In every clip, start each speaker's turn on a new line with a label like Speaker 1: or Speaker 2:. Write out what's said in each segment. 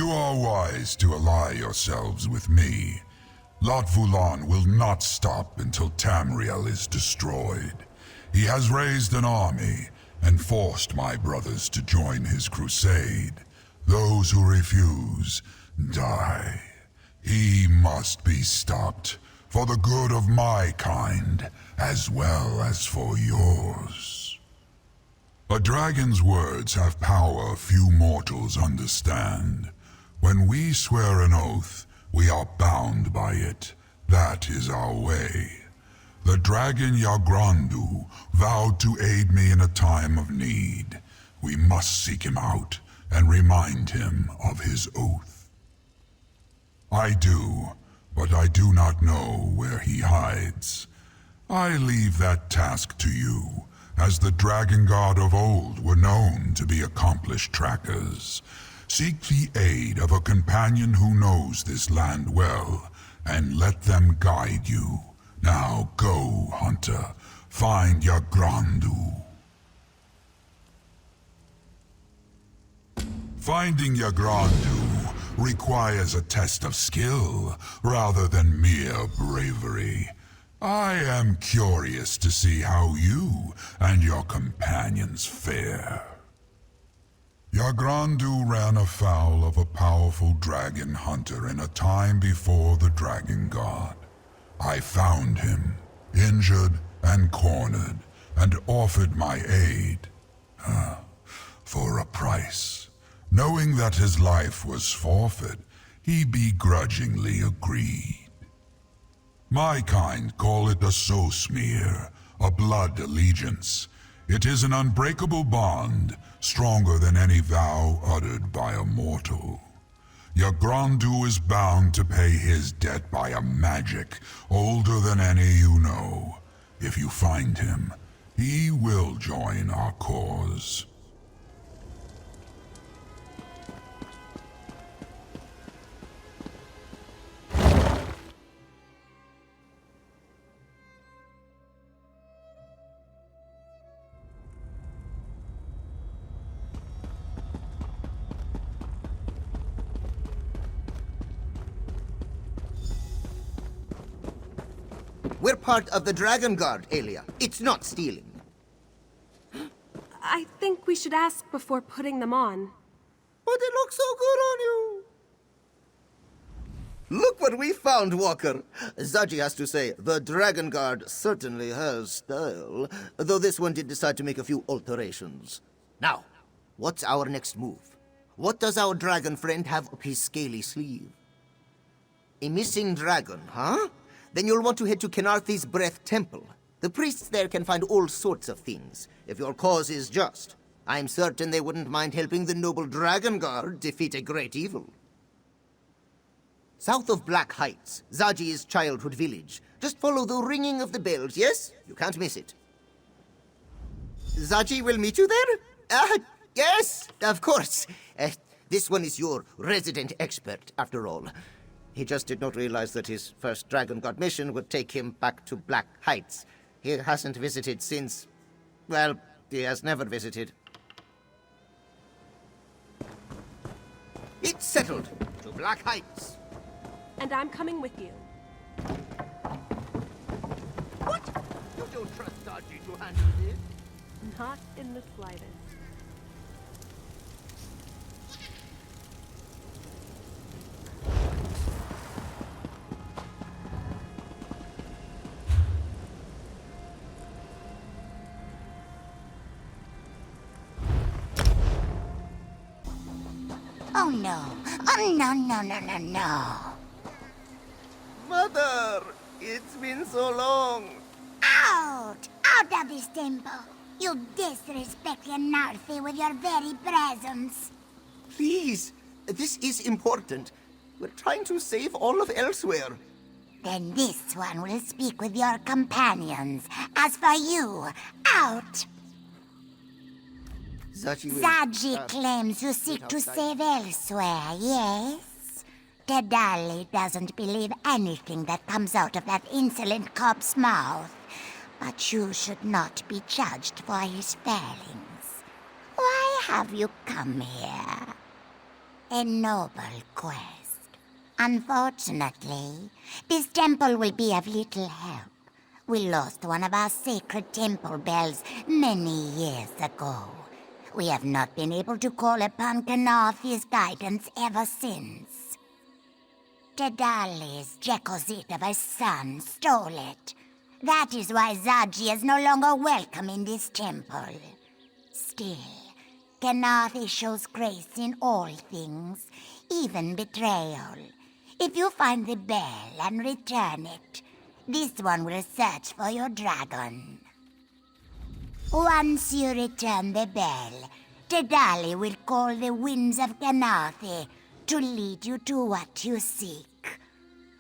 Speaker 1: You are wise to ally yourselves with me. Lot Vulan will not stop until Tamriel is destroyed. He has raised an army and forced my brothers to join his crusade. Those who refuse die. He must be stopped for the good of my kind, as well as for yours. A dragon's words have power few mortals understand. When we swear an oath, we are bound by it. That is our way. The dragon Yagrandu vowed to aid me in a time of need. We must seek him out and remind him of his oath. I do, but I do not know where he hides. I leave that task to you, as the dragon god of old were known to be accomplished trackers. Seek the aid of a companion who knows this land well, and let them guide you. Now go, hunter. Find Yagrandu. Finding Yagrandu requires a test of skill rather than mere bravery. I am curious to see how you and your companions fare. Yagrandu ran afoul of a powerful dragon hunter in a time before the dragon god. I found him, injured and cornered, and offered my aid. For a price. Knowing that his life was forfeit, he begrudgingly agreed. My kind call it a soul smear, a blood allegiance. It is an unbreakable bond, stronger than any vow uttered by a mortal. Yagrandu is bound to pay his debt by a magic older than any you know. If you find him, he will join our cause.
Speaker 2: We're part of the Dragon Guard, Aelia. It's not stealing.
Speaker 3: I think we should ask before putting them on.
Speaker 2: But it looks so good on you. Look what we found, Walker. Zaji has to say, the Dragon Guard certainly has style, though this one did decide to make a few alterations. Now, what's our next move? What does our dragon friend have up his scaly sleeve? A missing dragon, huh? Then you'll want to head to Kenarthi's Breath Temple. The priests there can find all sorts of things, if your cause is just. I'm certain they wouldn't mind helping the noble Dragon Guard defeat a great evil. South of Black Heights, Zaji's childhood village. Just follow the ringing of the bells, yes? You can't miss it. Zaji will meet you there? Yes, of course. This one is your resident expert, after all. He just did not realize that his first Dragon God mission would take him back to Black Heights. He hasn't visited since... well, he has never visited. It's settled. To Black Heights.
Speaker 3: And I'm coming with you.
Speaker 2: What? You don't trust Zaji to handle this?
Speaker 3: Not in the slightest.
Speaker 4: Oh no. Oh no.
Speaker 2: Mother! It's been so long.
Speaker 4: Out! Out of this temple! You disrespect Kenarthi with your very presence.
Speaker 2: Please, this is important. We're trying to save all of Elsewhere.
Speaker 4: Then this one will speak with your companions. As for you, out! Zaji claims you seek to save Elsewhere, yes? Dedali doesn't believe anything that comes out of that insolent cop's mouth. But you should not be judged for his failings. Why have you come here? A noble quest. Unfortunately, this temple will be of little help. We lost one of our sacred temple bells many years ago. We have not been able to call upon Kanathi's guidance ever since. Dedali's Jekozitova's son stole it. That is why Zaji is no longer welcome in this temple. Still, Kanathi shows grace in all things, even betrayal. If you find the bell and return it, this one will search for your dragon. Once you return the bell, Dedali will call the winds of Kanathi to lead you to what you seek.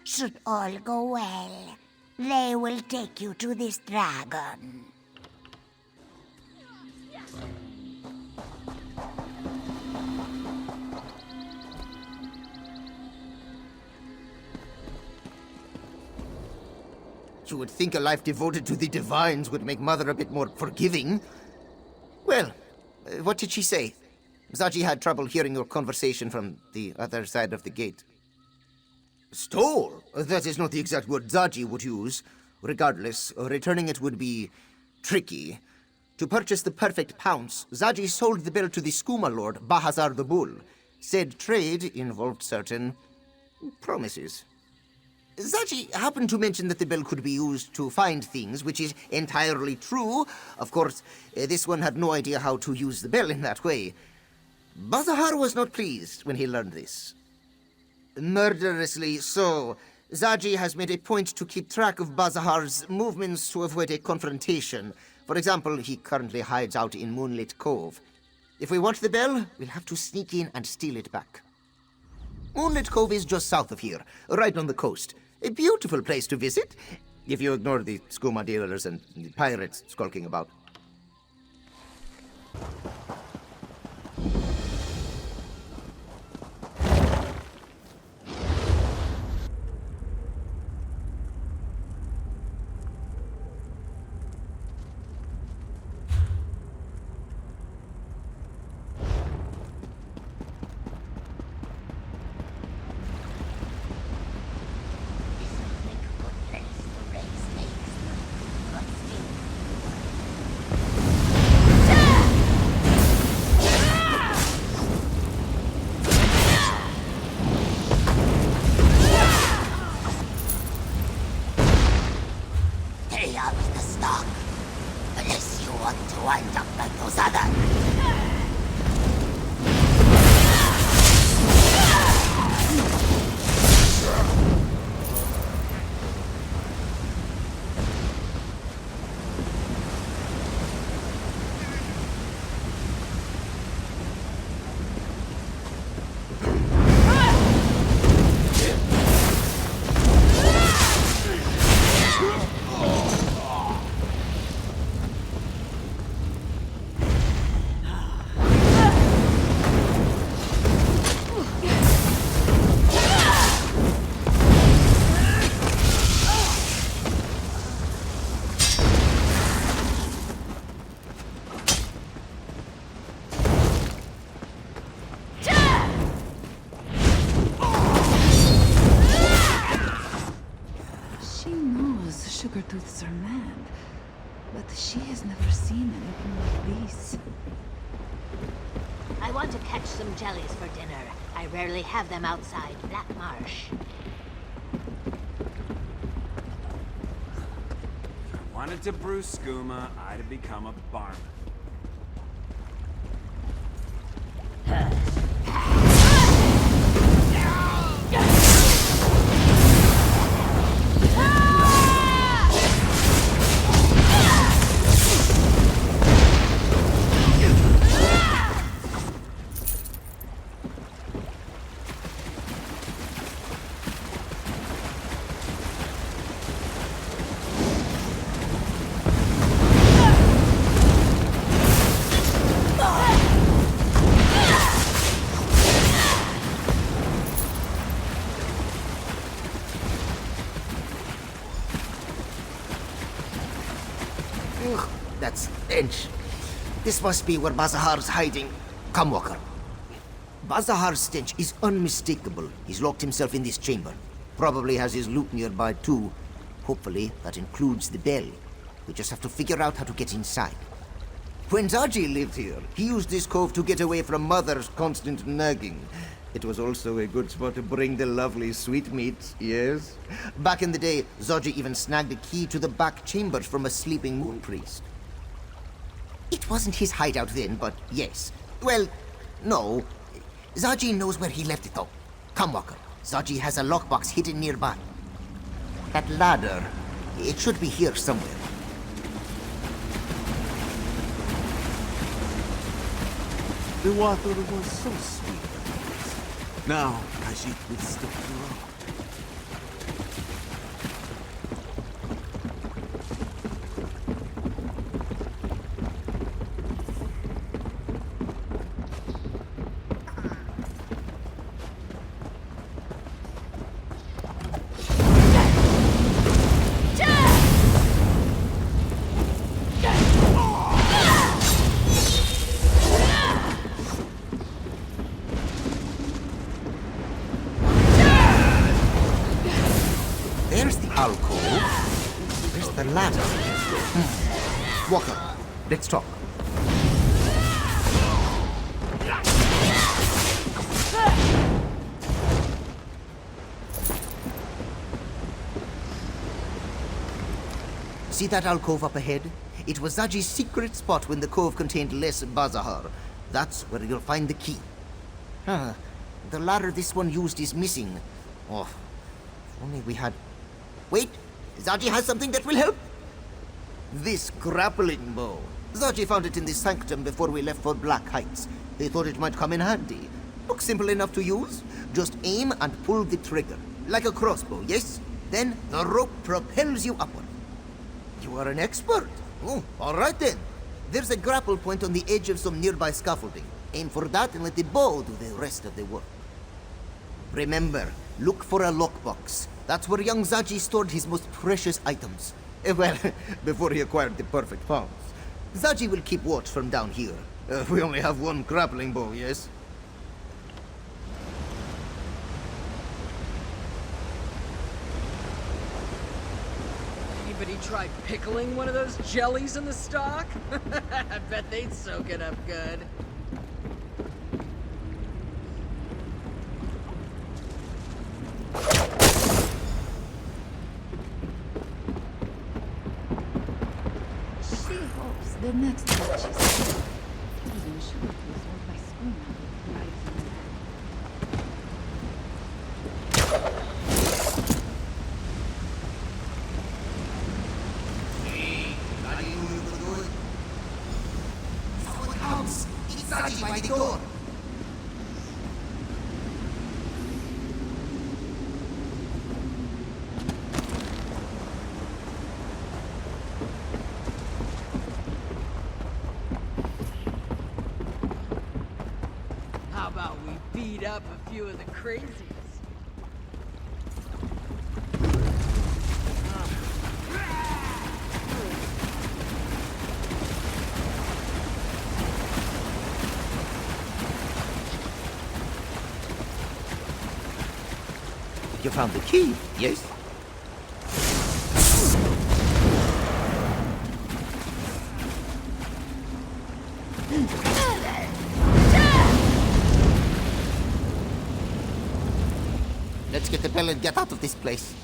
Speaker 4: Should all go well, they will take you to this dragon.
Speaker 2: You would think a life devoted to the divines would make Mother a bit more forgiving. Well, what did she say? Zaji had trouble hearing your conversation from the other side of the gate. Stole? That is not the exact word Zaji would use. Regardless, returning it would be tricky. To purchase the perfect pounce, Zaji sold the bell to the Skooma Lord, Bahazar the Bull. Said trade involved certain promises. Zaji happened to mention that the bell could be used to find things, which is entirely true. Of course, this one had no idea how to use the bell in that way. Bazahar was not pleased when he learned this. Murderously so. Zaji has made a point to keep track of Bazahar's movements to avoid a confrontation. For example, he currently hides out in Moonlit Cove. If we want the bell, we'll have to sneak in and steal it back. Moonlit Cove is just south of here, right on the coast. A beautiful place to visit, if you ignore the skooma dealers and the pirates skulking about.
Speaker 5: Sugartooths are mad, but she has never seen anything like this.
Speaker 6: I want to catch some jellies for dinner. I rarely have them outside Black Marsh.
Speaker 7: If I wanted to brew skooma, I'd have become a barman.
Speaker 2: Ugh, that stench. This must be where Bazahar's hiding. Come, Walker. Bazahar's stench is unmistakable. He's locked himself in this chamber. Probably has his loot nearby too. Hopefully, that includes the bell. We just have to figure out how to get inside. When Zaji lived here, he used this cove to get away from Mother's constant nagging. It was also a good spot to bring the lovely sweetmeats, yes? Back in the day, Zaji even snagged a key to the back chambers from a sleeping moon priest. It wasn't his hideout then, but yes. Well, no. Zaji knows where he left it though. Come, Walker. Zaji has a lockbox hidden nearby. That ladder, it should be here somewhere.
Speaker 8: The water was so sweet. Now, Khajiit will stop the road.
Speaker 2: There's the alcove. Where's the ladder? Walker, let's talk. See that alcove up ahead? It was Zaji's secret spot when the cove contained less Bazahar. That's where you'll find the key. The ladder this one used is missing. Oh, if only we had... Wait! Zaji has something that will help! This grappling bow. Zaji found it in the sanctum before we left for Black Heights. He thought it might come in handy. Looks simple enough to use. Just aim and pull the trigger. Like a crossbow, yes? Then the rope propels you upward. You are an expert. Oh, all right then. There's a grapple point on the edge of some nearby scaffolding. Aim for that and let the bow do the rest of the work. Remember, look for a lockbox. That's where young Zaji stored his most precious items. Well, before he acquired the perfect palms. Zaji will keep watch from down here. We only have one grappling bow, yes?
Speaker 9: Anybody tried pickling one of those jellies in the stock? I bet they'd soak it up good.
Speaker 5: She hopes the next batch is safe. Even she was resolved by schooner right from the back.
Speaker 2: Someone comes! It's Zaji by the door!
Speaker 9: How about we beat up a few of the crazies?
Speaker 2: You found the key, yes? Let's get the bell and get out of this place.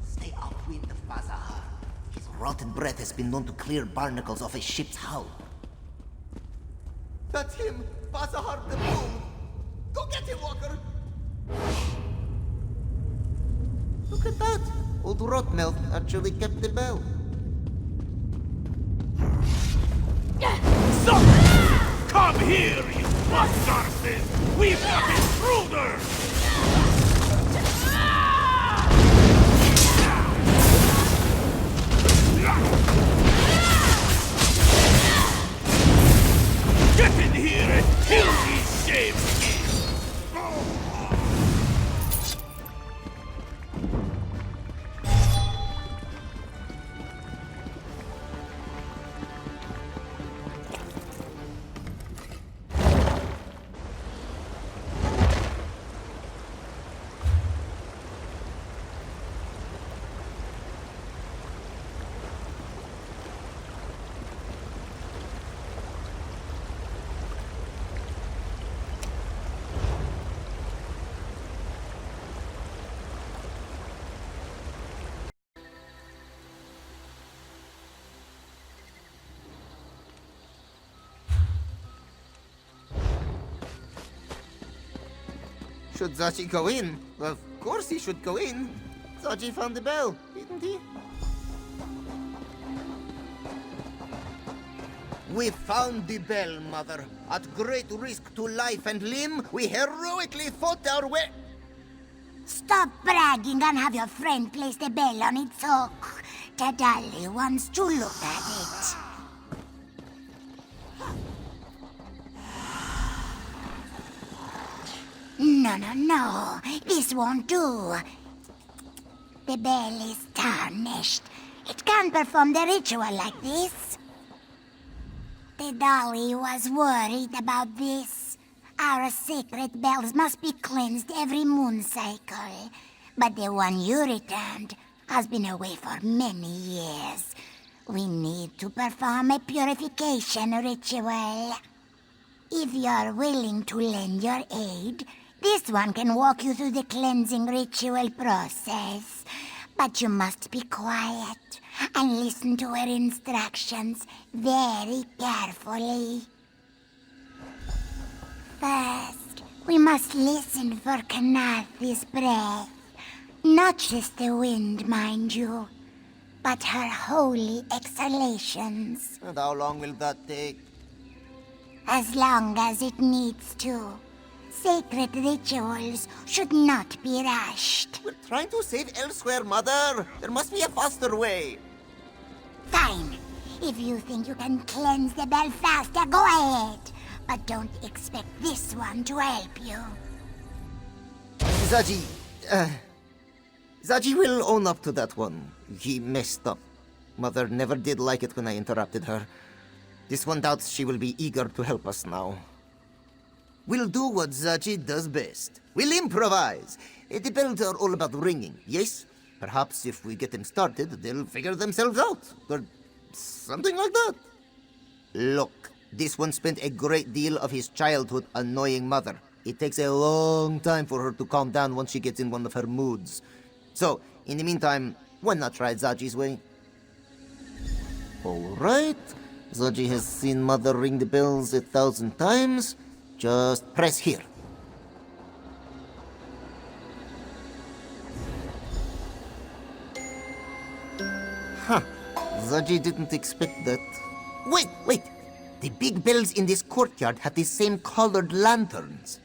Speaker 2: Stay upwind of Bazahar. His rotten breath has been known to clear barnacles off a ship's hull. That's him! Bazahar the Moon! Go get him, Walker! Look at that! Old Rotmouth actually kept the bell.
Speaker 8: Come here, you bastards! We've got intruders! Get in here and kill these shames!
Speaker 2: Should Zachi go in? Of course he should go in. Zachi found the bell, didn't he? We found the bell, Mother. At great risk to life and limb, we heroically fought our way.
Speaker 4: Stop bragging and have your friend place the bell on its hook. Tadali wants to look at it. No. This won't do. The bell is tarnished. It can't perform the ritual like this. The dolly was worried about this. Our sacred bells must be cleansed every moon cycle. But the one you returned has been away for many years. We need to perform a purification ritual. If you're willing to lend your aid, this one can walk you through the cleansing ritual process. But you must be quiet and listen to her instructions very carefully. First, we must listen for Kanathi's breath. Not just the wind, mind you, but her holy exhalations.
Speaker 2: And how long will that take?
Speaker 4: As long as it needs to. Sacred rituals should not be rushed.
Speaker 2: We're trying to save elsewhere, Mother. There must be a faster way.
Speaker 4: Fine. If you think you can cleanse the bell faster, go ahead. But don't expect this one to help you.
Speaker 2: Zaji, Zaji will own up to that one. He messed up. Mother never did like it when I interrupted her. This one doubts she will be eager to help us now. We'll do what Zaji does best. We'll improvise. The bells are all about ringing, yes? Perhaps if we get them started, they'll figure themselves out. Or something like that. Look, this one spent a great deal of his childhood annoying Mother. It takes a long time for her to calm down once she gets in one of her moods. So, in the meantime, why not try Zaji's way? All right. Zaji has seen Mother ring the bells 1,000 times. Just press here. Huh. Zaji didn't expect that. Wait! The big bells in this courtyard have the same colored lanterns.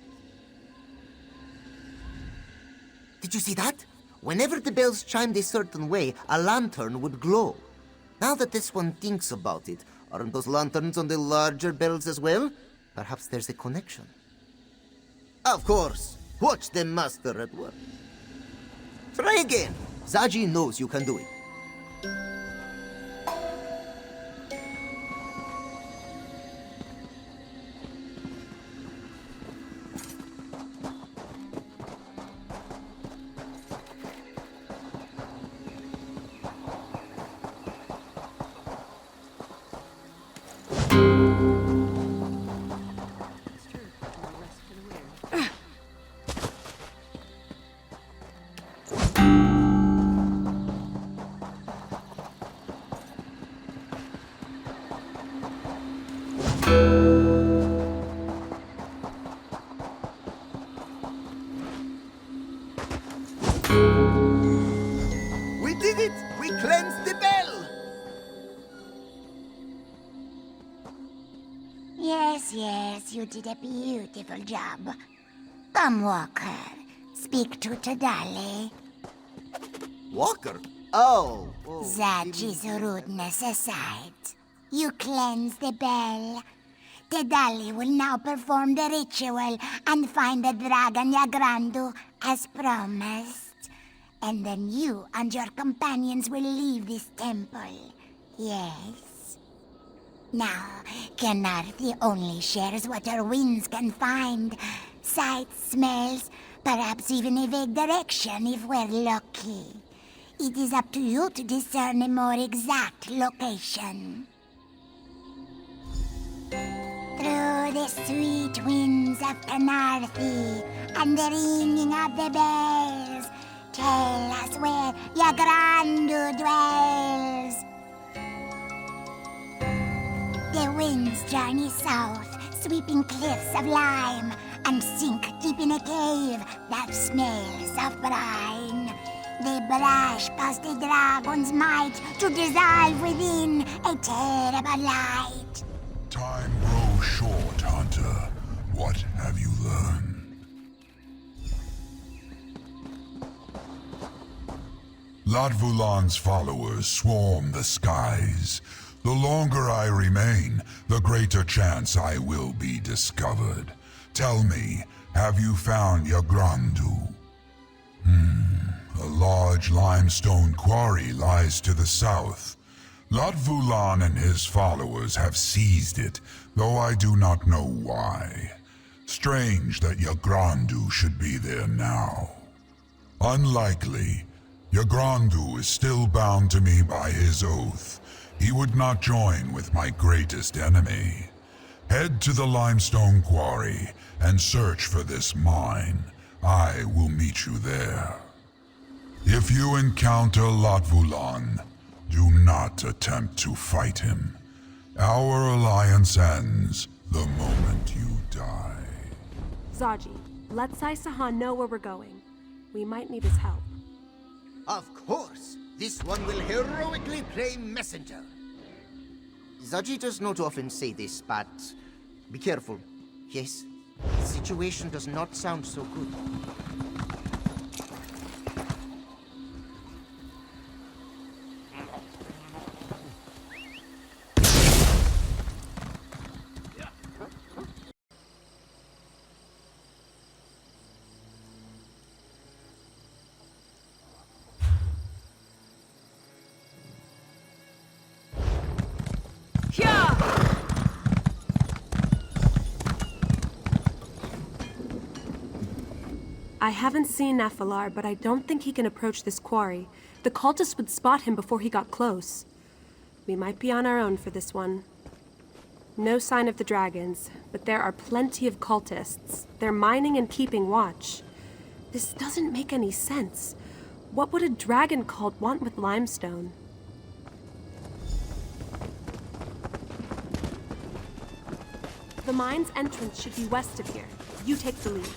Speaker 2: Did you see that? Whenever the bells chimed a certain way, a lantern would glow. Now that this one thinks about it, aren't those lanterns on the larger bells as well? Perhaps there's a connection. Of course. Watch the master at work. Try again. Zaji knows you can do it. We did it! We cleansed the bell!
Speaker 4: Yes, you did a beautiful job. Come, Walker. Speak to Tadali.
Speaker 2: Walker? Oh.
Speaker 4: Zaji's rudeness aside, you cleanse the bell. Tadali will now perform the ritual and find the dragon Yagrandu as promised. And then you and your companions will leave this temple. Yes? Now, Kenarthi only shares what her winds can find. Sights, smells, perhaps even a vague direction if we're lucky. It is up to you to discern a more exact location. Through the sweet winds of Kenarthi and the ringing of the bells, tell us where Yagrandu dwells. The winds journey south, sweeping cliffs of lime and sink deep in a cave that smells of brine. They brush past the dragon's might to dissolve within a terrible light.
Speaker 1: Time grows short, Hunter. What have you learned? Latvulan's followers swarm the skies. The longer I remain, the greater chance I will be discovered. Tell me, have you found Yagrandu? A large limestone quarry lies to the south. Latvulan and his followers have seized it, though I do not know why. Strange that Yagrandu should be there now. Unlikely. Yagrandu is still bound to me by his oath. He would not join with my greatest enemy. Head to the limestone quarry and search for this mine. I will meet you there. If you encounter Latvulan, do not attempt to fight him. Our alliance ends the moment you die.
Speaker 3: Zaji, let Sai-Sahan know where we're going. We might need his help.
Speaker 2: Of course, this one will heroically play messenger. Zaji does not often say this, but be careful. Yes, the situation does not sound so good.
Speaker 3: I haven't seen Nephilar, but I don't think he can approach this quarry. The cultists would spot him before he got close. We might be on our own for this one. No sign of the dragons, but there are plenty of cultists. They're mining and keeping watch. This doesn't make any sense. What would a dragon cult want with limestone? The mine's entrance should be west of here. You take the lead.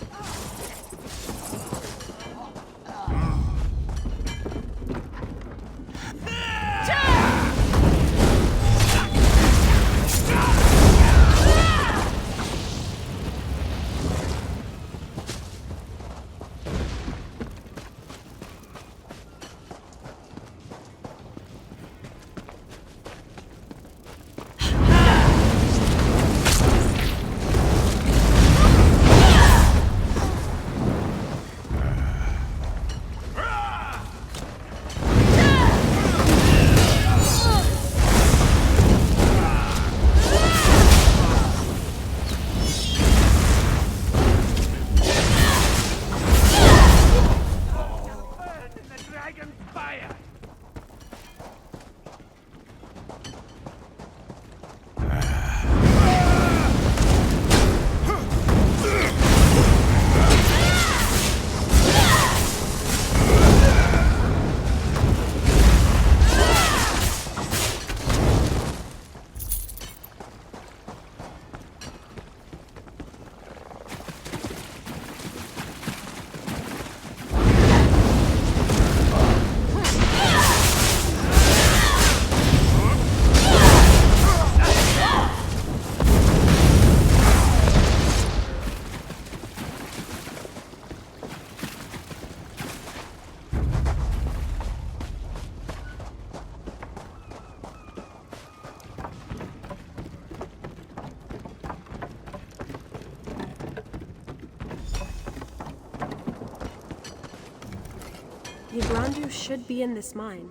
Speaker 3: Yagrandu should be in this mine.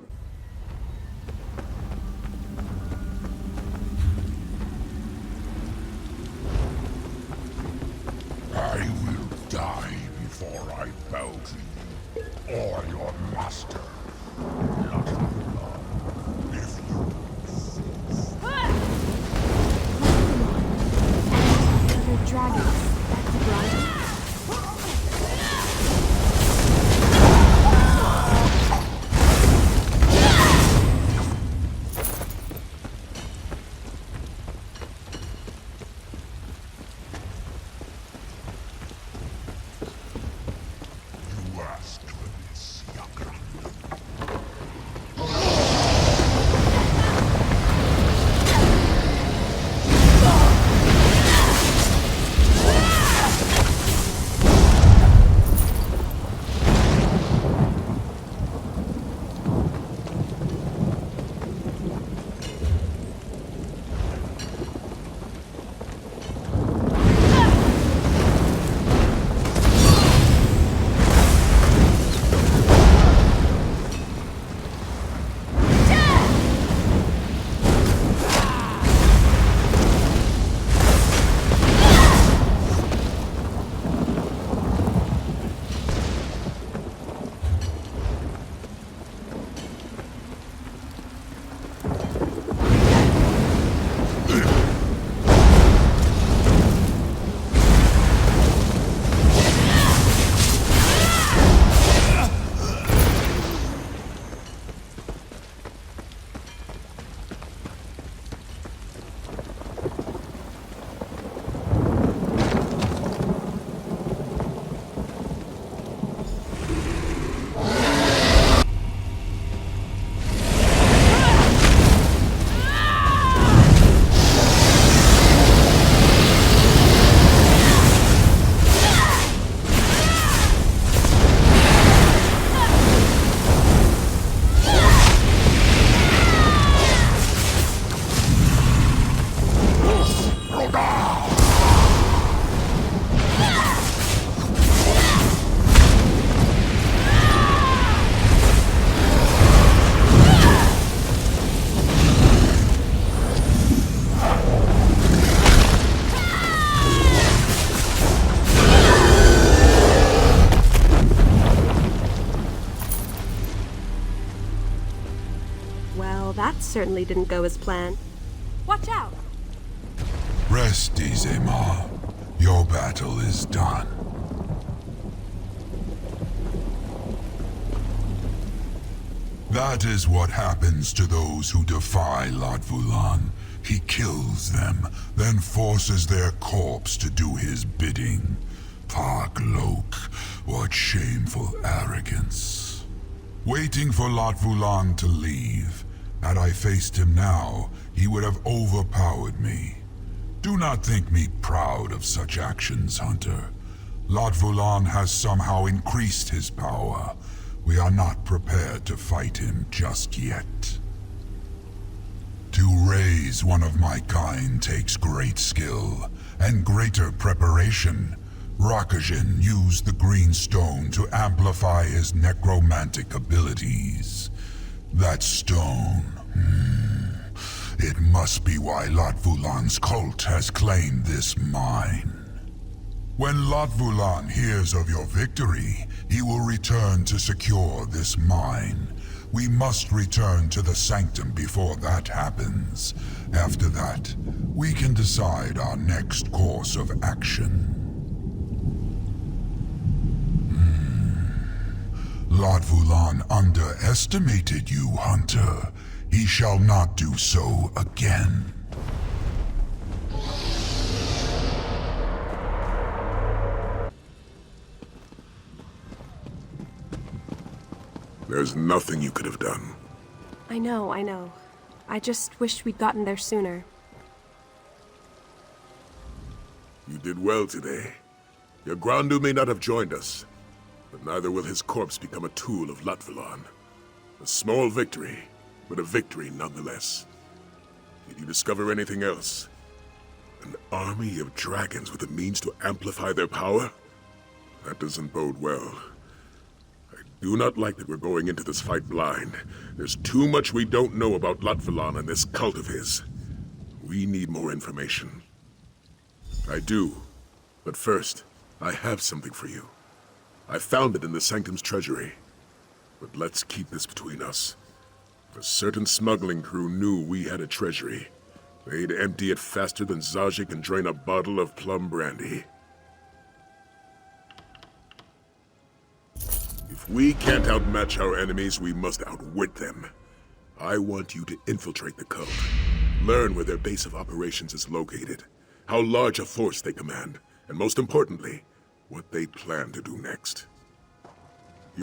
Speaker 1: I will die before I bow to you, or your master. If you insist.
Speaker 3: Other dragons. That's Yagrandu. That certainly didn't go as planned. Watch out!
Speaker 1: Rest easy, Ma. Your battle is done. That is what happens to those who defy Lat Vulan. He kills them, then forces their corpse to do his bidding. Paglok, what shameful arrogance. Waiting for Lat Vulan to leave. Had I faced him now, he would have overpowered me. Do not think me proud of such actions, Hunter. Lat Vulan has somehow increased his power. We are not prepared to fight him just yet. To raise one of my kind takes great skill and greater preparation. Rakajin used the green stone to amplify his necromantic abilities. That stone, it must be why Lat Vulan's cult has claimed this mine. When Lat Vulan hears of your victory, he will return to secure this mine. We must return to the Sanctum before that happens. After that, we can decide our next course of action. Lat Vulan underestimated you, Hunter. He shall not do so again.
Speaker 10: There's nothing you could have done.
Speaker 3: I know. I just wish we'd gotten there sooner.
Speaker 10: You did well today. Your Grandu may not have joined us, but neither will his corpse become a tool of Lat Vulan. A small victory, but a victory nonetheless. Did you discover anything else? An army of dragons with the means to amplify their power? That doesn't bode well. I do not like that we're going into this fight blind. There's too much we don't know about Lat Vulan and this cult of his. We need more information. I do. But first, I have something for you. I found it in the Sanctum's treasury. But let's keep this between us. If a certain smuggling crew knew we had a treasury, they'd empty it faster than Zaji can drain a bottle of plum brandy. If we can't outmatch our enemies, we must outwit them. I want you to infiltrate the cult. Learn where their base of operations is located, how large a force they command, and most importantly, what they plan to do next.